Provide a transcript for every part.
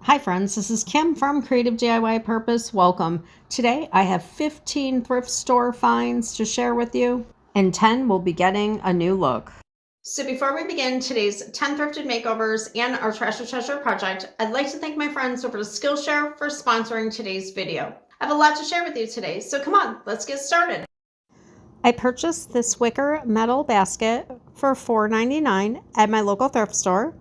Hi friends, this is Kim from Creative DIY Purpose. Welcome. Today I have 15 thrift store finds to share with you, and 10 will be getting a new look. So before we begin today's 10 thrifted makeovers and our Treasure Treasure project, I'd like to thank my friends over at Skillshare for sponsoring today's video. I have a lot to share with you today, so come on, let's get started. I purchased this wicker metal basket for $4.99 at my local thrift store.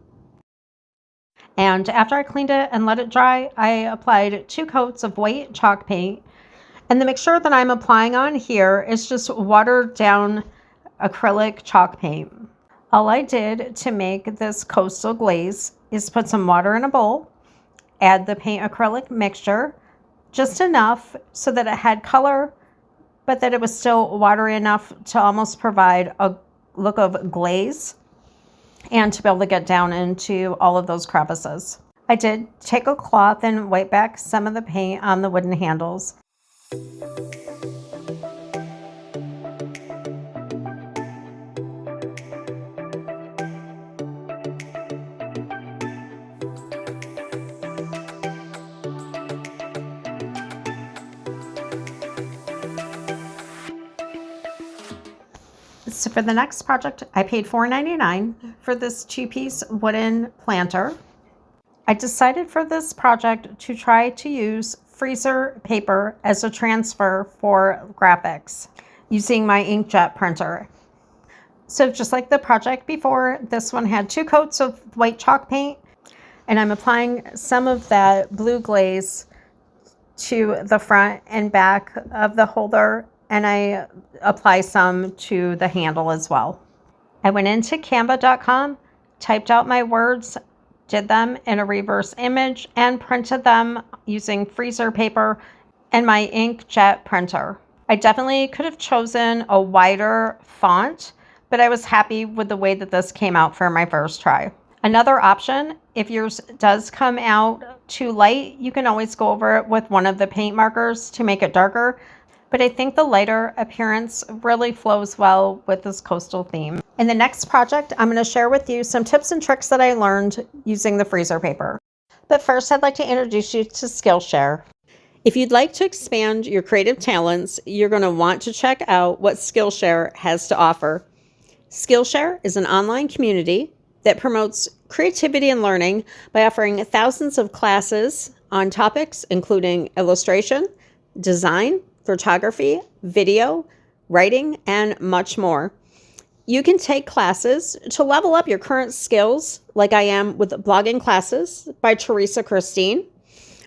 And after I cleaned it and let it dry, I applied 2 coats of white chalk paint. And the mixture that I'm applying on here is just watered down acrylic chalk paint. All I did to make this coastal glaze is put some water in a bowl, add the paint acrylic mixture, just enough so that it had color, but that it was still watery enough to almost provide a look of glaze, and to be able to get down into all of those crevices. I did take a cloth and wipe back some of the paint on the wooden handles. So for the next project, I paid $4.99 for this 2-piece wooden planter. I decided for this project to try to use freezer paper as a transfer for graphics using my inkjet printer. So just like the project before, this one had 2 coats of white chalk paint, and I'm applying some of that blue glaze to the front and back of the holder, and I apply some to the handle as well. I went into canva.com, typed out my words, did them in a reverse image, and printed them using freezer paper and my inkjet printer. I definitely could have chosen a wider font, but I was happy with the way that this came out for my first try. Another option, if yours does come out too light, you can always go over it with one of the paint markers to make it darker. But I think the lighter appearance really flows well with this coastal theme. In the next project, I'm going to share with you some tips and tricks that I learned using the freezer paper. But first, I'd like to introduce you to Skillshare. If you'd like to expand your creative talents, you're going to want to check out what Skillshare has to offer. Skillshare is an online community that promotes creativity and learning by offering thousands of classes on topics including illustration, design, photography, video, writing, and much more. You can take classes to level up your current skills, like I am with Blogging Classes by Teresa Christine,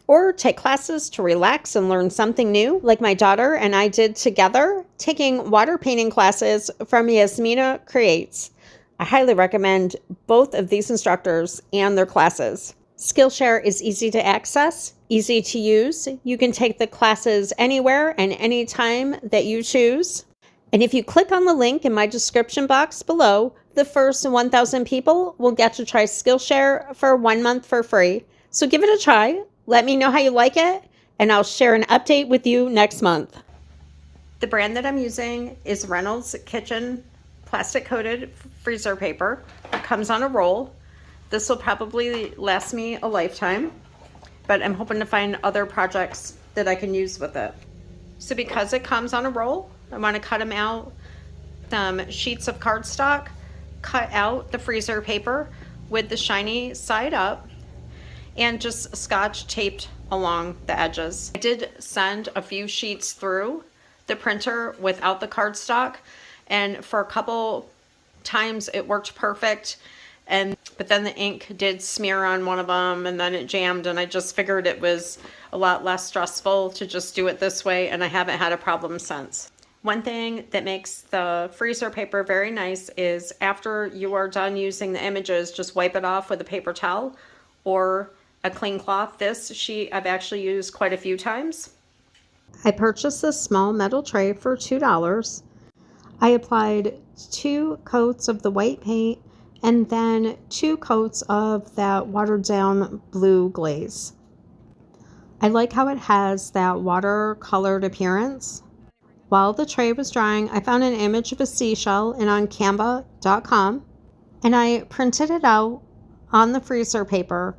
or take classes to relax and learn something new, like my daughter and I did together, taking water painting classes from Yasmina Creates. I highly recommend both of these instructors and their classes. Skillshare is easy to access, easy to use. You can take the classes anywhere and anytime that you choose. And if you click on the link in my description box below, the first 1,000 people will get to try Skillshare for 1 month for free. So give it a try. Let me know how you like it, and I'll share an update with you next month. The brand that I'm using is Reynolds Kitchen plastic coated freezer paper. It comes on a roll. This will probably last me a lifetime, but I'm hoping to find other projects that I can use with it. So because it comes on a roll, I want to cut them out, some sheets of cardstock, cut out the freezer paper with the shiny side up, and just scotch taped along the edges. I did send a few sheets through the printer without the cardstock, and for a couple times it worked perfect. But then the ink did smear on one of them, and then it jammed, and I just figured it was a lot less stressful to just do it this way, and I haven't had a problem since. One thing that makes the freezer paper very nice is after you are done using the images, just wipe it off with a paper towel or a clean cloth. This sheet I've actually used quite a few times. I purchased this small metal tray for $2. I applied 2 coats of the white paint and then 2 coats of that watered down blue glaze. I like how it has that watercolored appearance. While the tray was drying, I found an image of a seashell on canva.com, and I printed it out on the freezer paper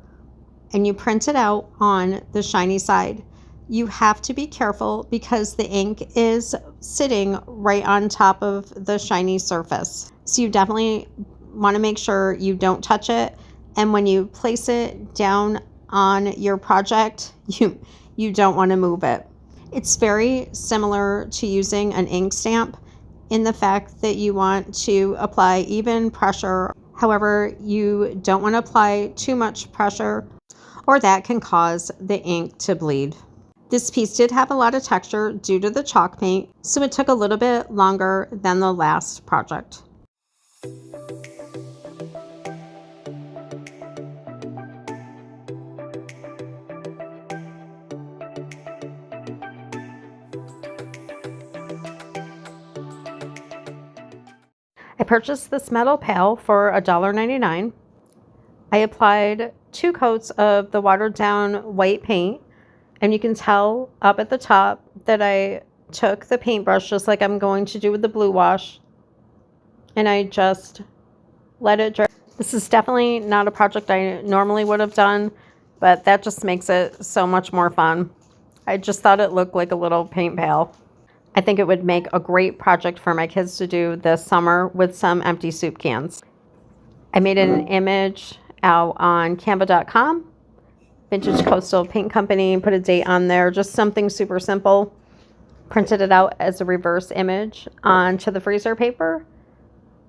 and you print it out on the shiny side. You have to be careful because the ink is sitting right on top of the shiny surface. So you definitely want to make sure you don't touch it. And when you place it down on your project, you don't want to move it. It's very similar to using an ink stamp in the fact that you want to apply even pressure. However, you don't want to apply too much pressure or that can cause the ink to bleed. This piece did have a lot of texture due to the chalk paint, so it took a little bit longer than the last project. I purchased this metal pail for $1.99. I applied 2 coats of the watered down white paint, and you can tell up at the top that I took the paintbrush just like I'm going to do with the blue wash, and I just let it dry. This is definitely not a project I normally would have done, but that just makes it so much more fun. I just thought it looked like a little paint pail. I think it would make a great project for my kids to do this summer with some empty soup cans. I made an image out on canva.com, Vintage Coastal Paint Company, put a date on there, just something super simple. Printed it out as a reverse image onto the freezer paper.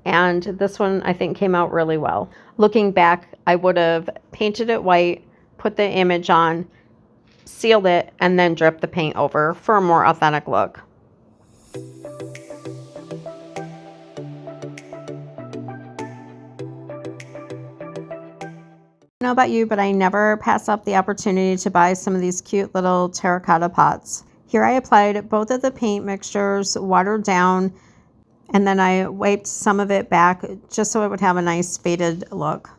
And this one I think came out really well. Looking back, I would have painted it white, put the image on, sealed it, and then dripped the paint over for a more authentic look. I don't know about you, but I never pass up the opportunity to buy some of these cute little terracotta pots. Here I applied both of the paint mixtures, watered down, and then I wiped some of it back just so it would have a nice faded look.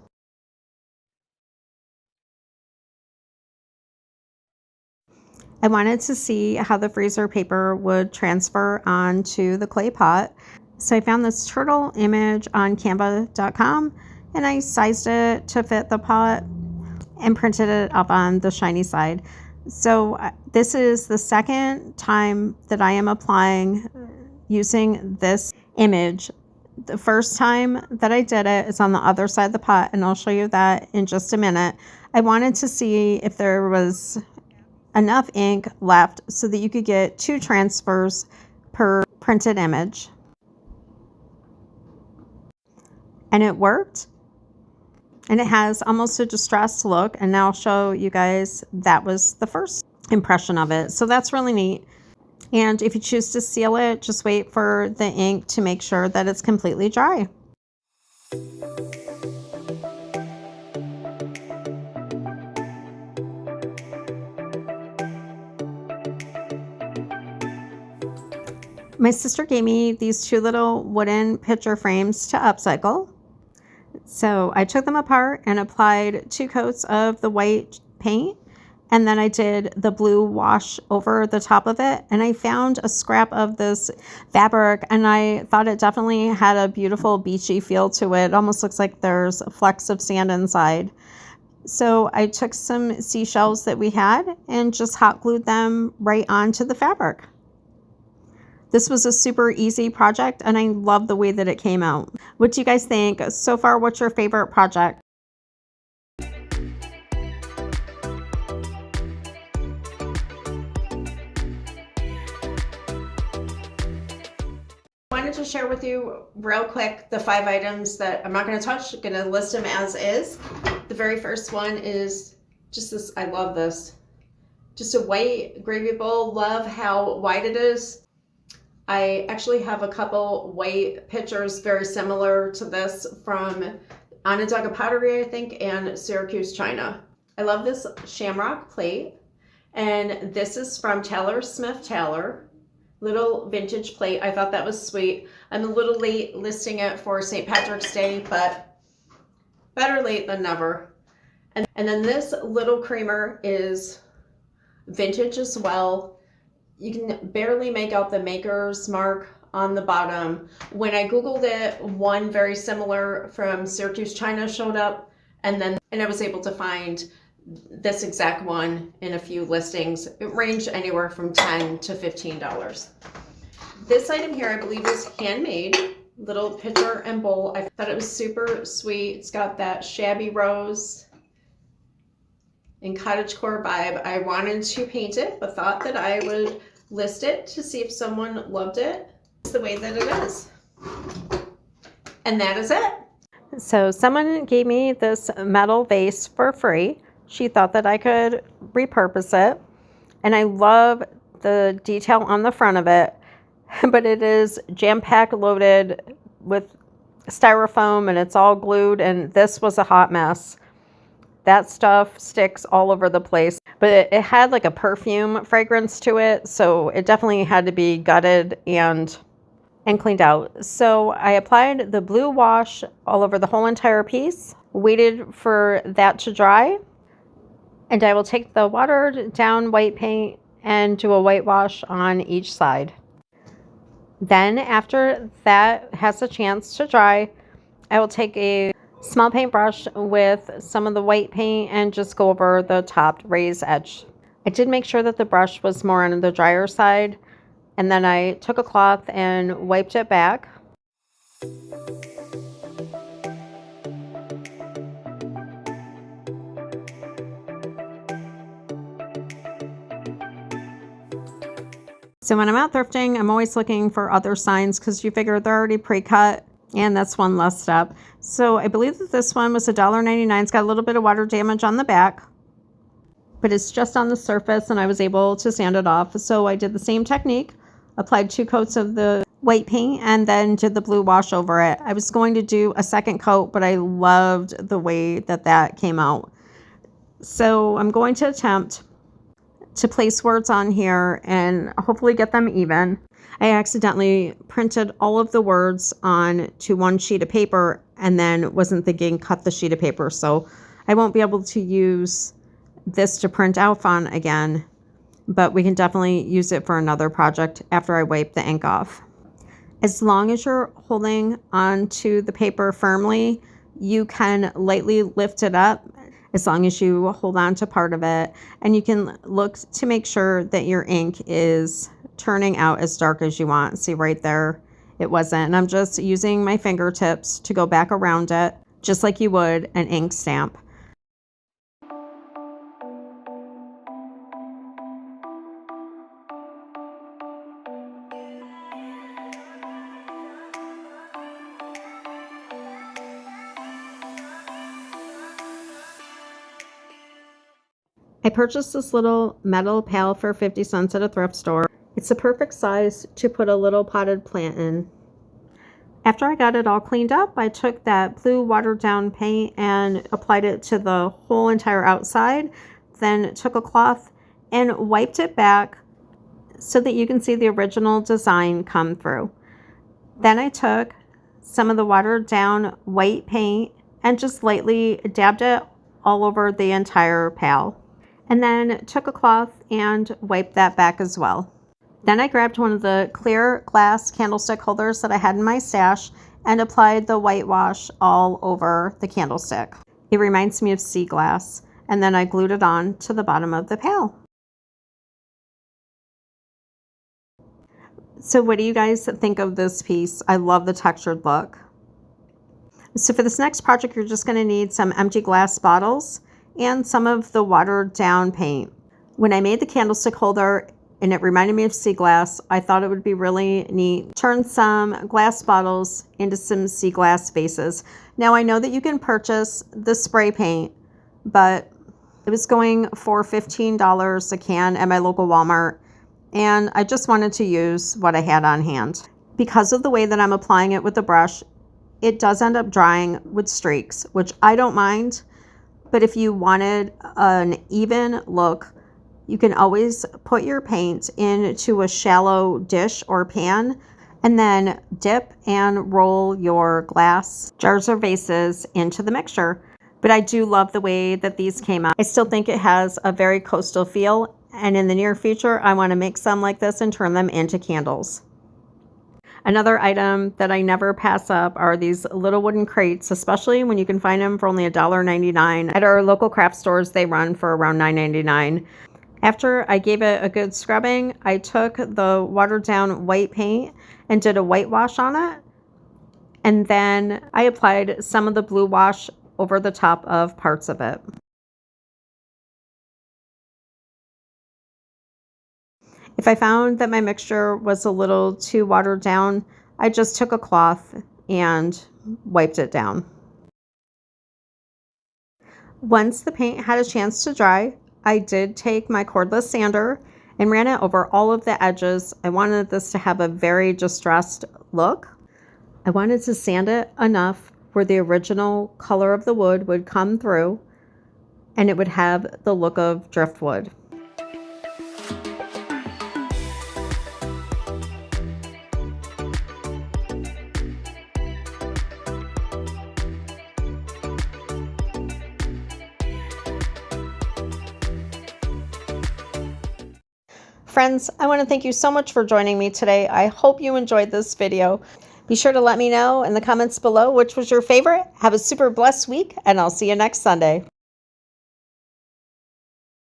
I wanted to see how the freezer paper would transfer onto the clay pot. So I found this turtle image on canva.com and I sized it to fit the pot and printed it up on the shiny side. So this is the second time that I am applying using this image. The first time that I did it is on the other side of the pot, and I'll show you that in just a minute. I wanted to see if there was enough ink left so that you could get 2 transfers per printed image. And it worked. And it has almost a distressed look, and now I'll show you guys that was the first impression of it. So that's really neat. And if you choose to seal it, just wait for the ink to make sure that it's completely dry. My sister gave me these 2 little wooden picture frames to upcycle. So I took them apart and applied 2 coats of the white paint, and then I did the blue wash over the top of it, and I found a scrap of this fabric and I thought it definitely had a beautiful beachy feel to it. It almost looks like there's flecks of sand inside. So I took some seashells that we had and just hot glued them right onto the fabric. This was a super easy project and I love the way that it came out. What do you guys think? So far, what's your favorite project? I wanted to share with you real quick the 5 items that I'm not going to touch. I'm going to list them as is. The very first one is just this. I love this. Just a white gravy bowl. Love how white it is. I actually have a couple white pitchers very similar to this from Onondaga Pottery, I think, and Syracuse, China. I love this shamrock plate, and this is from Taylor Smith Taylor. Little vintage plate. I thought that was sweet. I'm a little late listing it for St. Patrick's Day, but better late than never. And then this little creamer is vintage as well. You can barely make out the maker's mark on the bottom. When I Googled it, one very similar from Syracuse, China showed up, and I was able to find this exact one in a few listings. It ranged anywhere from $10 to $15. This item here, I believe, is handmade. Little pitcher and bowl. I thought it was super sweet. It's got that shabby rose and cottagecore vibe. I wanted to paint it, but thought that I would list it to see if someone loved it. It's the way that it is. And that is it. So someone gave me this metal vase for free. She thought that I could repurpose it. And I love the detail on the front of it, but it is jam-packed loaded with styrofoam and it's all glued, and this was a hot mess. That stuff sticks all over the place, but it had like a perfume fragrance to it, so it definitely had to be gutted and cleaned out. So I applied the blue wash all over the whole entire piece, waited for that to dry, and I will take the watered down white paint and do a whitewash on each side. Then after that has a chance to dry, I will take a small paintbrush with some of the white paint and just go over the top raised edge. I did make sure that the brush was more on the drier side, and then I took a cloth and wiped it back. So when I'm out thrifting, I'm always looking for other signs because you figure they're already pre-cut, and that's one less step. So I believe that this one was $1.99. It's got a little bit of water damage on the back, but it's just on the surface and I was able to sand it off. So I did the same technique, applied 2 coats of the white paint and then did the blue wash over it. I was going to do a second coat, but I loved the way that that came out. So I'm going to attempt to place words on here and hopefully get them even. I accidentally printed all of the words on to one sheet of paper and then wasn't thinking cut the sheet of paper, so I won't be able to use this to print out on again, but we can definitely use it for another project after I wipe the ink off. As long as you're holding onto the paper firmly, you can lightly lift it up as long as you hold on to part of it, and you can look to make sure that your ink is turning out as dark as you want. See right there, it wasn't. And I'm just using my fingertips to go back around it, just like you would an ink stamp. I purchased this little metal pail for 50 cents at a thrift store. It's the perfect size to put a little potted plant in. After I got it all cleaned up, I took that blue watered down paint and applied it to the whole entire outside, then took a cloth and wiped it back so that you can see the original design come through. Then I took some of the watered down white paint and just lightly dabbed it all over the entire pail. And then took a cloth and wiped that back as well. Then I grabbed one of the clear glass candlestick holders that I had in my stash and applied the whitewash all over the candlestick. It reminds me of sea glass. And then I glued it on to the bottom of the pail. So what do you guys think of this piece? I love the textured look. So for this next project, you're just going to need some empty glass bottles and some of the watered down paint. When I made the candlestick holder and it reminded me of sea glass, I thought it would be really neat. Turn some glass bottles into some sea glass vases. Now I know that you can purchase the spray paint, but it was going for $15 a can at my local Walmart, and I just wanted to use what I had on hand. Because of the way that I'm applying it with the brush, it does end up drying with streaks, which I don't mind. But if you wanted an even look, you can always put your paint into a shallow dish or pan and then dip and roll your glass jars or vases into the mixture. But I do love the way that these came out. I still think it has a very coastal feel, and in the near future, I want to make some like this and turn them into candles. Another item that I never pass up are these little wooden crates, especially when you can find them for only $1.99. At our local craft stores, they run for around $9.99. After I gave it a good scrubbing, I took the watered down white paint and did a whitewash on it. And then I applied some of the blue wash over the top of parts of it. If I found that my mixture was a little too watered down, I just took a cloth and wiped it down. Once the paint had a chance to dry, I did take my cordless sander and ran it over all of the edges. I wanted this to have a very distressed look. I wanted to sand it enough where the original color of the wood would come through and it would have the look of driftwood. Friends, I want to thank you so much for joining me today. I hope you enjoyed this video. Be sure to let me know in the comments below which was your favorite. Have a super blessed week, and I'll see you next Sunday.